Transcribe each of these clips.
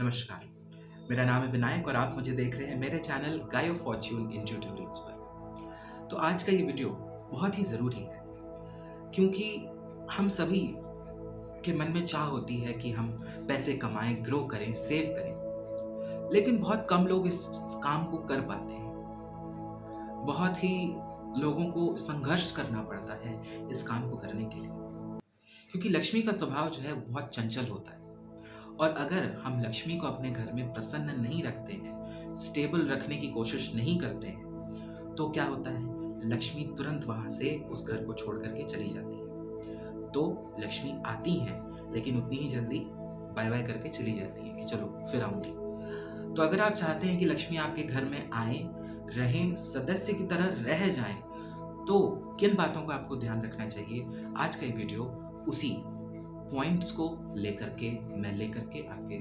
नमस्कार, मेरा नाम है विनायक और आप मुझे देख रहे हैं मेरे channel guy of Fortune intuitive reads पर। तो आज का ये वीडियो बहुत ही ज़रूरी है क्योंकि हम सभी के मन में चाह होती है कि हम पैसे कमाएं, ग्रो करें, सेव करें, लेकिन बहुत कम लोग इस काम को कर पाते हैं। बहुत ही लोगों को संघर्ष करना पड़ता है इस काम को करने के लिए, क्योंकि लक्ष्मी का स्वभाव जो है वो बहुत चंचल होता है। और अगर हम लक्ष्मी को अपने घर में प्रसन्न नहीं रखते हैं, स्टेबल रखने की कोशिश नहीं करते हैं, तो क्या होता है, लक्ष्मी तुरंत वहां से उस घर को छोड़ करके चली जाती है। तो लक्ष्मी आती है लेकिन उतनी ही जल्दी बाय बाय करके चली जाती है कि चलो फिर आऊंगी। तो अगर आप चाहते हैं कि लक्ष्मी आपके घर में आए, रहें, सदस्य की तरह रह जाएं, तो किन बातों का आपको ध्यान रखना चाहिए, आज का ये वीडियो उसी पॉइंट्स को लेकर के आपके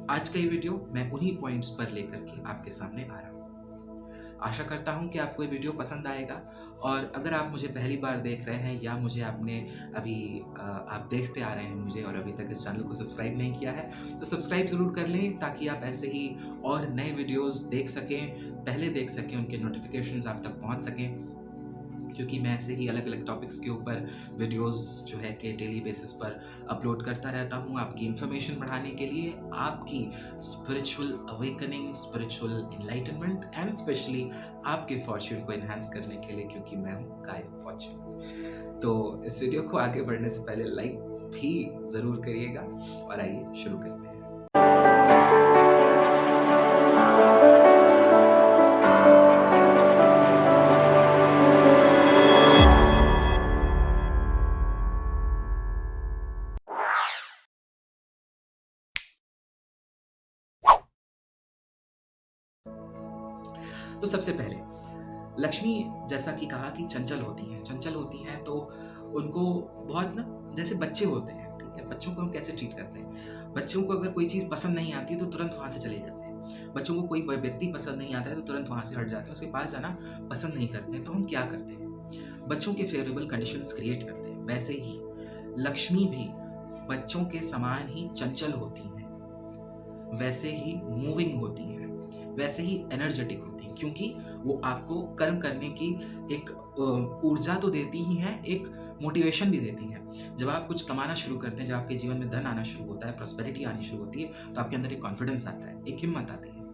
आज का ये वीडियो मैं उन्हीं पॉइंट्स पर लेकर के आपके सामने आ रहा हूँ। आशा करता हूँ कि आपको ये वीडियो पसंद आएगा। और अगर आप मुझे पहली बार देख रहे हैं या मुझे आपने अभी आप देखते आ रहे हैं मुझे और अभी तक इस चैनल को सब्सक्राइब नहीं किया है, तो सब्सक्राइब ज़रूर कर लें ताकि आप ऐसे ही और नए वीडियोस देख सकें, पहले देख सकें, उनके नोटिफिकेशंस आप तक पहुँच सकें, क्योंकि मैं ऐसे ही अलग अलग टॉपिक्स के ऊपर वीडियोस जो है कि डेली बेसिस पर अपलोड करता रहता हूँ आपकी इन्फॉर्मेशन बढ़ाने के लिए, आपकी spiritual awakening, spiritual enlightenment and specially आपके फॉर्च्यून को एनहांस करने के लिए, क्योंकि मैं हूँ गाय फॉर्च्यून। तो इस वीडियो को आगे बढ़ने से पहले लाइक भी ज़रूर करिएगा और आइए शुरू करते हैं। तो सबसे पहले लक्ष्मी, जैसा कि कहा कि चंचल होती हैं तो उनको बहुत ना, जैसे बच्चे होते हैं, ठीक है, बच्चों को हम कैसे ट्रीट करते हैं, बच्चों को अगर कोई चीज़ पसंद नहीं आती तो तुरंत वहाँ से चले जाते हैं। बच्चों को कोई व्यक्ति पसंद नहीं आता है तो तुरंत वहाँ से हट जाते हैं, उसके पास जाना पसंद नहीं करते हैं। तो हम क्या करते हैं, बच्चों के फेवरेबल कंडीशंस क्रिएट करते हैं। वैसे ही लक्ष्मी भी बच्चों के समान ही चंचल होती हैं, वैसे ही मूविंग होती हैं, वैसे ही एनर्जेटिक होती हैं, क्योंकि वो आपको कर्म करने की एक ऊर्जा तो देती ही हैं, एक मोटिवेशन भी देती हैं। जब आप कुछ कमाना शुरू करते हैं, जब आपके जीवन में धन आना शुरू होता है, प्रॉस्पेरिटी आनी शुरू होती है, तो आपके अंदर एक कॉन्फिडेंस आता है, एक हिम्मत आती है।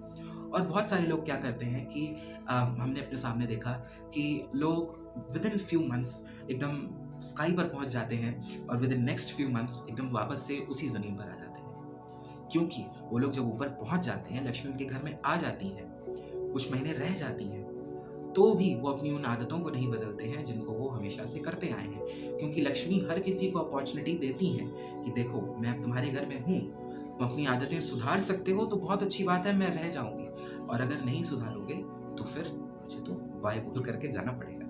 और बहुत सारे लोग क्या करते हैं कि हमने अपने सामने देखा कि लोग विद इन फ्यू मंथ्स एकदम स्काई पर पहुंच जाते हैं और with in next few months एकदम वापस से उसी जमीन पर आ जाते हैं, क्योंकि वो लोग जब ऊपर पहुंच जाते हैं, लक्ष्मी उनके घर में आ जाती है, कुछ महीने रह जाती हैं, तो भी वो अपनी उन आदतों को नहीं बदलते हैं जिनको वो हमेशा से करते आए हैं। क्योंकि लक्ष्मी हर किसी को अपॉर्चुनिटी देती हैं कि देखो मैं अब तुम्हारे घर में हूँ, तुम अपनी आदतें सुधार सकते हो तो बहुत अच्छी बात है, मैं रह जाऊंगी, और अगर नहीं सुधारोगे तो फिर मुझे तो बाय बोल करके जाना पड़ेगा।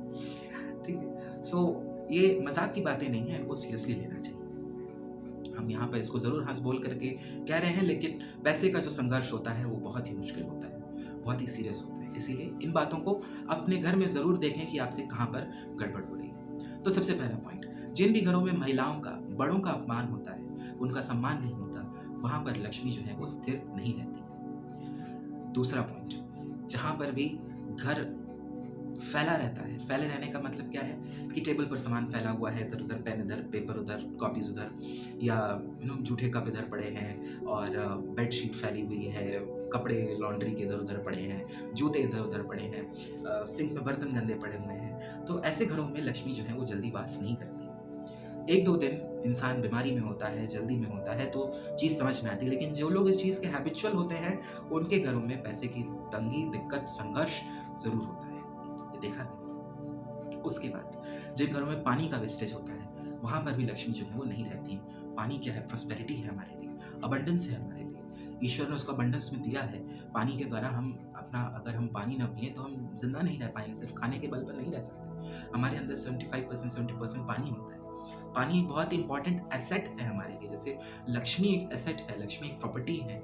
ठीक है, सो ये मजाक की बातें नहीं है, इनको सीरियसली लेना चाहिए। हम यहाँ पर इसको ज़रूर हंस बोल करके कह रहे हैं, लेकिन पैसे का जो संघर्ष होता है वो बहुत ही मुश्किल होता है, बहुत ही सीरियस होता है। इसीलिए इन बातों को अपने घर में ज़रूर देखें कि आपसे कहाँ पर गड़बड़ हो रही है। तो सबसे पहला पॉइंट, जिन भी घरों में महिलाओं का, बड़ों का अपमान होता है, उनका सम्मान नहीं होता, वहाँ पर लक्ष्मी जो है वो स्थिर नहीं रहती। दूसरा पॉइंट, जहाँ पर भी घर फैला रहता है, फैले रहने का मतलब क्या है कि टेबल पर सामान फैला हुआ है, इधर उधर पेन, इधर पेपर, उधर कॉपीज, उधर या जूठे कप इधर पड़े हैं, और बेडशीट फैली हुई है, कपड़े लॉन्ड्री के इधर उधर पड़े हैं, जूते इधर उधर पड़े हैं, सिंक में बर्तन गंदे पड़े हुए हैं, तो ऐसे घरों में लक्ष्मी जो है वो जल्दी वास नहीं करती। एक दो दिन इंसान बीमारी में होता है, जल्दी में होता है, तो चीज़ समझ में आती है, लेकिन जो लोग इस चीज़ के हैबिचुअल होते हैं उनके घरों में पैसे की तंगी, दिक्कत, संघर्ष ज़रूर होता है, ये देखा गया। उसके बाद जिन घरों में पानी का वेस्टेज होता है, वहाँ पर भी लक्ष्मी जो है वो नहीं रहती। पानी क्या है, प्रॉस्पेरिटी है हमारे लिए, अबंडेंस है हमारे लिए, ईश्वर ने उसको अबंडेंस में दिया है। पानी के द्वारा हम अपना, अगर हम पानी ना पिए तो हम जिंदा नहीं रह पाएंगे, सिर्फ खाने के बल पर नहीं रह सकते। हमारे अंदर 75% पानी होता है। पानी एक बहुत ही इंपॉर्टेंट एसेट है हमारे लिए, जैसे लक्ष्मी एक एसेट है, लक्ष्मी एक प्रॉपर्टी है,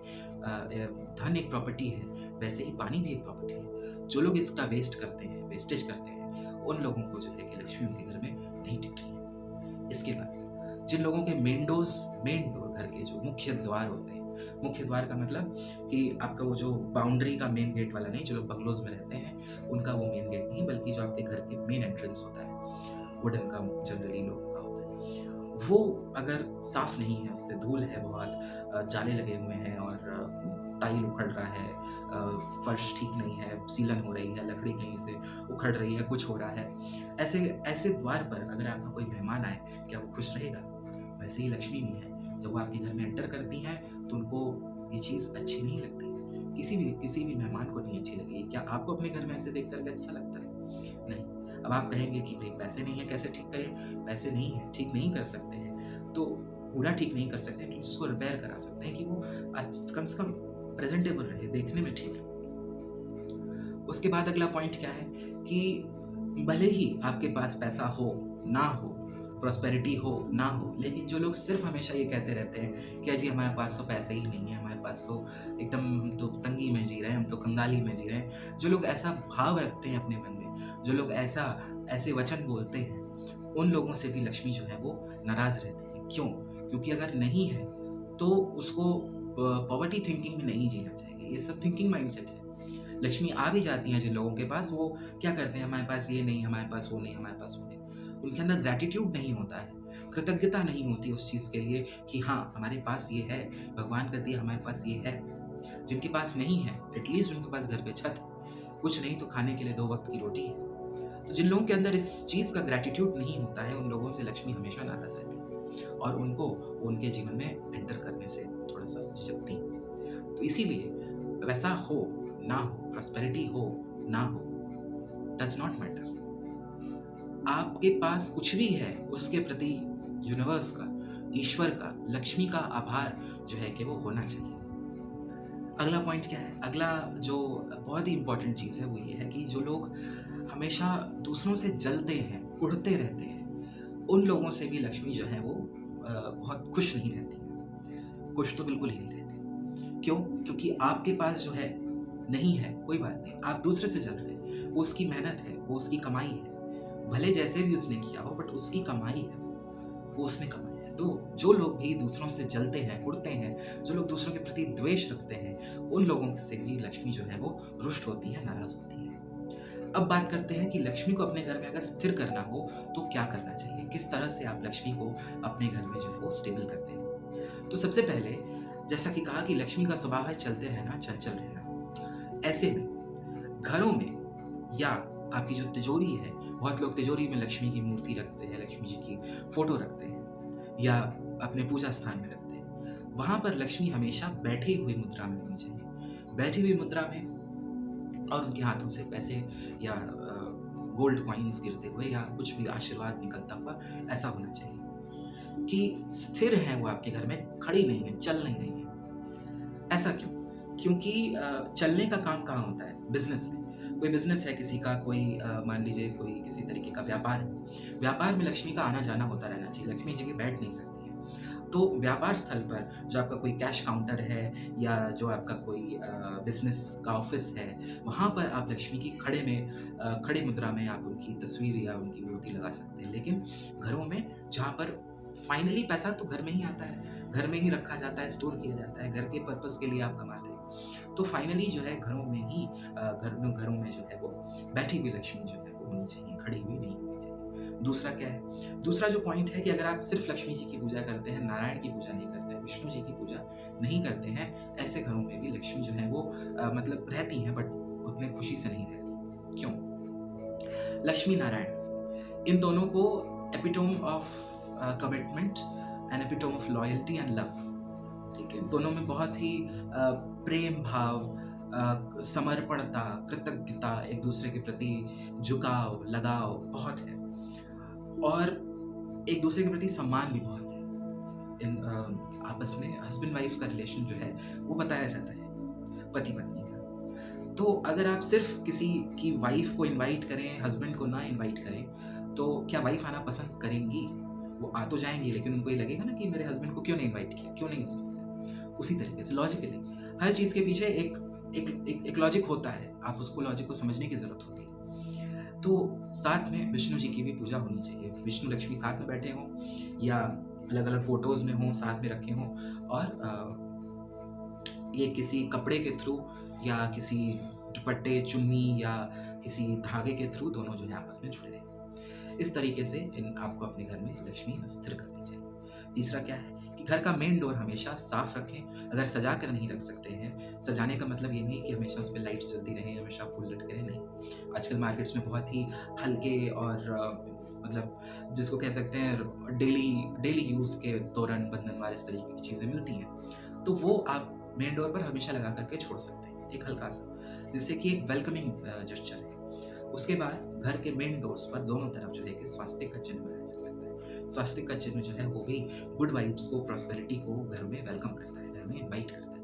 धन एक प्रॉपर्टी है, वैसे ही पानी भी एक प्रॉपर्टी है। जो लोग इसका वेस्ट करते हैं, वेस्टेज करते हैं, उन लोगों को जो है कि लक्ष्मी उनके घर में नहीं टिकती है। इसके बाद जिन लोगों के मेन डोर, घर के जो मुख्य द्वार होते हैं, मुख्य द्वार का मतलब कि आपका वो जो बाउंड्री का मेन गेट वाला नहीं, जो लोग बंगलोज़ में रहते हैं, उनका वो मेन गेट नहीं, बल्कि जो आपके घर के मेन एंट्रेंस होता है, वुडन का जनरली लोगों का होता है। वो अगर साफ़ नहीं है, उसपे धूल है बहुत, जाले लगे हुए हैं और टाइल उखड़ रहा है, फर्श ठीक नहीं है, सीलन हो रही है, लकड़ी कहीं से उखड़ रही है, कुछ हो रहा है। ऐसे ऐसे द्वार पर अगर आपका कोई मेहमान आए, क्या वो खुश रहेगा? वैसे ही लक्ष्मी भी है, जब वो आपके घर में एंटर करती हैं, तो उनको ये चीज़ अच्छी नहीं लगती। किसी भी मेहमान को नहीं अच्छी लगेगी। क्या आपको अपने घर में ऐसे देख कर के अच्छा लगता है? नहीं। अब आप कहेंगे कि भई पैसे नहीं है, कैसे ठीक करें? पैसे नहीं है, ठीक नहीं कर सकते हैं, तो पूरा ठीक नहीं कर सकते हैं, एटलीस्ट उसको रिपेयर करा सकते हैं कि वो कम से कम प्रेज़ेंटेबल रहे, देखने में ठीक लगे। उसके बाद अगला पॉइंट क्या है कि भले ही आपके पास पैसा हो, ना हो, प्रॉस्पेरिटी हो, ना हो, लेकिन जो लोग सिर्फ़ हमेशा ये कहते रहते हैं कि अजी हमारे पास तो पैसे ही नहीं है, हमारे पास तो एकदम हम तो तंगी में जी रहे हैं, हम तो कंगाली में जी रहे हैं। जो लोग ऐसा भाव रखते हैं अपने मन में, जो लोग ऐसे वचन बोलते हैं, उन लोगों से भी लक्ष्मी जो है वो नाराज़ रहती है। क्यों? क्योंकि अगर नहीं है, तो उसको पॉवर्टी थिंकिंग में नहीं जीना चाहिए। ये सब थिंकिंग माइंडसेट है। लक्ष्मी आ भी जाती हैं जिन लोगों के पास, वो क्या करते हैं, हमारे पास ये नहीं, हमारे पास वो नहीं, हमारे पास वो नहीं। उनके अंदर ग्रैटिट्यूड नहीं होता है, कृतज्ञता नहीं होती उस चीज़ के लिए कि हाँ, हमारे पास ये है, भगवान कर दिया हमारे पास ये है। जिनके पास नहीं है, एटलीस्ट उनके पास घर पे छत है, कुछ नहीं तो खाने के लिए 2 वक़्त की रोटी है। तो जिन लोगों के अंदर इस चीज़ का ग्रैटिट्यूड नहीं होता है, उन लोगों से लक्ष्मी हमेशा नाराज़ रहती है और उनको उनके जीवन में एंटर करने से थोड़ा-सा झिझकती हैं। तो इसीलिए पैसा हो, ना हो, प्रॉस्पेरिटी हो, ना हो, डज़ नॉट मैटर। आपके पास कुछ भी है, उसके प्रति यूनिवर्स का, ईश्वर का, लक्ष्मी का आभार जो है कि वो होना चाहिए। अगला पॉइंट क्या है? अगला जो बहुत ही इम्पोर्टेंट चीज़ है वो ये है कि जो लोग हमेशा दूसरों से जलते हैं, कुढ़ते रहते हैं, उन लोगों से भी लक्ष्मी जो है वो बहुत खुश नहीं रहती है। खुश तो बिल्कुल ही नहीं रहती। क्यों? क्योंकि आपके पास जो है नहीं है, कोई बात नहीं, आप दूसरे से जल रहे हैं, वो उसकी मेहनत है, वो उसकी कमाई है। भले जैसे भी उसने किया हो, बट उसकी कमाई है, वो उसने कमाई है। तो जो लोग भी दूसरों से जलते हैं, कुढ़ते हैं, जो लोग दूसरों के प्रति द्वेष रखते हैं, उन लोगों से भी लक्ष्मी जो है वो रुष्ट होती है, नाराज़ होती है। अब बात करते हैं कि लक्ष्मी को अपने घर में अगर स्थिर करना हो, तो क्या करना चाहिए? किस तरह से आप लक्ष्मी को अपने घर में जो है वो स्टेबल करते हैं? तो सबसे पहले जैसा कि कहा कि लक्ष्मी का स्वभाव है चलते रहना, चंचल रहना। ऐसे में घरों में या आपकी जो तिजोरी है, बहुत लोग तिजोरी में लक्ष्मी की मूर्ति रखते हैं, लक्ष्मी जी की फ़ोटो रखते हैं या अपने पूजा स्थान में रखते हैं। वहाँ पर लक्ष्मी हमेशा बैठी हुई मुद्रा में होनी चाहिए। बैठी हुई मुद्रा में और उनके हाथों से पैसे या गोल्ड कॉइन्स गिरते हुए या कुछ भी आशीर्वाद निकलता हुआ ऐसा होना चाहिए कि स्थिर हैं वो आपके घर में, खड़ी नहीं है, चल नहीं रही है। ऐसा क्यों? क्योंकि चलने का काम कहाँ होता है? बिज़नेस में। कोई बिज़नेस है किसी का, कोई मान लीजिए कोई किसी तरीके का व्यापार है। व्यापार में लक्ष्मी का आना-जाना होता रहना चाहिए, लक्ष्मी एक जगह बैठ नहीं सकती है। तो व्यापार स्थल पर जो आपका कोई कैश काउंटर है या जो आपका कोई बिज़नेस का ऑफ़िस है, वहाँ पर आप लक्ष्मी की खड़ी मुद्रा में आप उनकी तस्वीर या उनकी मूर्ति लगा सकते हैं। लेकिन घरों में जहाँ पर फाइनली पैसा तो घर में ही आता है, घर में ही रखा जाता है, स्टोर किया जाता है, घर के पर्पज़ के लिए आप कमाते हैं। तो फाइनली जो है घरों में ही घरों में जो है वो बैठी हुई लक्ष्मी जो है वो होनी चाहिए, खड़ी हुई नहीं होनी चाहिए। दूसरा क्या है? दूसरा जो पॉइंट है कि अगर आप सिर्फ़ लक्ष्मी जी की पूजा करते हैं, नारायण की पूजा नहीं करते हैं, विष्णु जी की पूजा नहीं करते हैं, ऐसे घरों में भी लक्ष्मी जो है वो मतलब रहती हैं बट उतने खुशी से नहीं रहती। क्यों? लक्ष्मी नारायण इन दोनों को epitome of commitment and epitome of loyalty and love, ठीक है? दोनों में बहुत ही प्रेम भाव, समर्पणता, कृतज्ञता, एक दूसरे के प्रति झुकाव, लगाव बहुत है और एक दूसरे के प्रति सम्मान भी बहुत है। आपस में हस्बैंड वाइफ का रिलेशन जो है वो बताया जाता है पति पत्नी का। तो अगर आप सिर्फ किसी की वाइफ को इनवाइट करें, हस्बैंड को ना इनवाइट करें, तो क्या वाइफ आना पसंद करेंगी? वो आ तो जाएंगी लेकिन उनको ये लगेगा ना कि मेरे हस्बैंड को क्यों नहीं इनवाइट किया, क्यों नहीं उसने किया। उसी तरीके से लॉजिकली हर चीज़ के पीछे एक लॉजिक होता है, आप उसको लॉजिक को समझने की ज़रूरत होती है। तो साथ में विष्णु जी की भी पूजा होनी चाहिए। विष्णु लक्ष्मी साथ में बैठे हों या अलग-अलग फ़ोटोज़ में हों, साथ में रखे हों और ये किसी कपड़े के थ्रू या किसी दुपट्टे, चुन्नी या किसी धागे के थ्रू दोनों जो है आपस में जुड़े रहें। इस तरीके से इन आपको अपने घर में लक्ष्मी स्थिर करनी चाहिए। तीसरा क्या है कि घर का मेन डोर हमेशा साफ रखें। अगर सजा कर नहीं रख सकते हैं, सजाने का मतलब ये नहीं कि हमेशा उस पे लाइट्स जलती रहें, हमेशा फूल लटके रहें, नहीं। आजकल मार्केट्स में बहुत ही हल्के और मतलब जिसको कह सकते हैं डेली डेली यूज़ के तोरण, बंधनवार इस तरीके की चीज़ें मिलती हैं। तो वो आप मेन डोर पर हमेशा लगा करके छोड़ सकते हैं, एक हल्का-सा, जिससे कि एक वेलकमिंग जेस्चर है। उसके बाद घर के मेन डोर्स पर दोनों तरफ जो है कि स्वास्तिक का चिन्ह बनाया जा सकता है। स्वास्तिक का चिन्ह जो है वो भी गुड वाइब्स को, प्रॉस्पेरिटी को घर में वेलकम करता है, घर में इनवाइट करता है।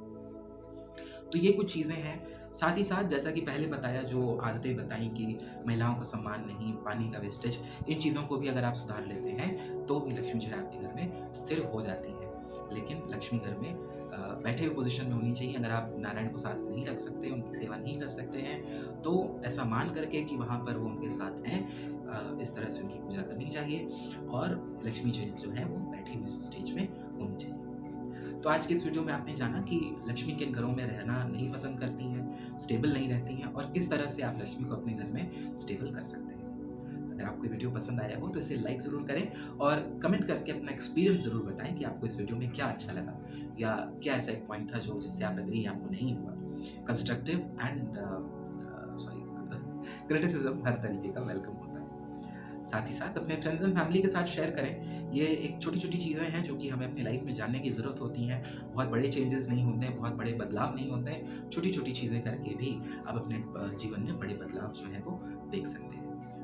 तो ये कुछ चीज़ें हैं। साथ ही साथ जैसा कि पहले बताया, जो आदतें बताई कि महिलाओं का सम्मान नहीं, पानी का वेस्टेज, इन चीज़ों को भी अगर आप सुधार लेते हैं तो भी लक्ष्मी जो है आपके घर में स्थिर हो जाती है। लेकिन लक्ष्मी घर में बैठे हुए पोजीशन में होनी चाहिए। अगर आप नारायण को साथ नहीं रख सकते, उनकी सेवा नहीं कर सकते हैं, तो ऐसा मान करके कि वहाँ पर वो उनके साथ हैं, इस तरह से उनकी पूजा करनी चाहिए और लक्ष्मी जी जो है वो बैठी हुई स्टेज में होनी चाहिए। तो आज की इस वीडियो में आपने जाना कि लक्ष्मी किन घरों में रहना नहीं पसंद करती हैं, स्टेबल नहीं रहती हैं और किस तरह से आप लक्ष्मी को अपने घर में स्टेबल कर सकते हैं। अगर आपको ये वीडियो पसंद आया हो तो इसे लाइक ज़रूर करें और कमेंट करके अपना एक्सपीरियंस ज़रूर बताएं कि आपको इस वीडियो में क्या अच्छा लगा या क्या ऐसा एक पॉइंट था जो जिससे आप एग्री आपको नहीं हुआ। कंस्ट्रक्टिव एंड क्रिटिसिज्म हर तरीके का वेलकम होता है। साथ ही साथ अपने फ्रेंड्स एंड फैमिली के साथ शेयर करें। ये एक छोटी-छोटी चीज़ें हैं जो कि हमें अपनी लाइफ में जानने की ज़रूरत होती हैं। बहुत बड़े चेंजेस नहीं होते हैं, बहुत बड़े बदलाव नहीं होते हैं। छोटी-छोटी चीज़ें करके भी आप अपने जीवन में बड़े बदलाव जो हैं वो देख सकते हैं।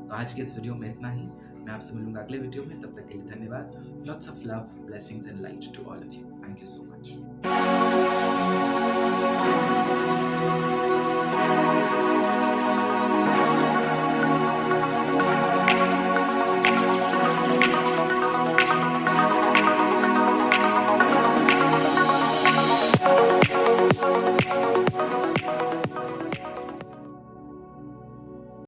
तो आज के इस वीडियो में इतना ही। मैं आपसे मिलूँगा अगले वीडियो में, तब तक के लिए धन्यवाद। Lots of love, blessings and light to all of you. Thank you so much.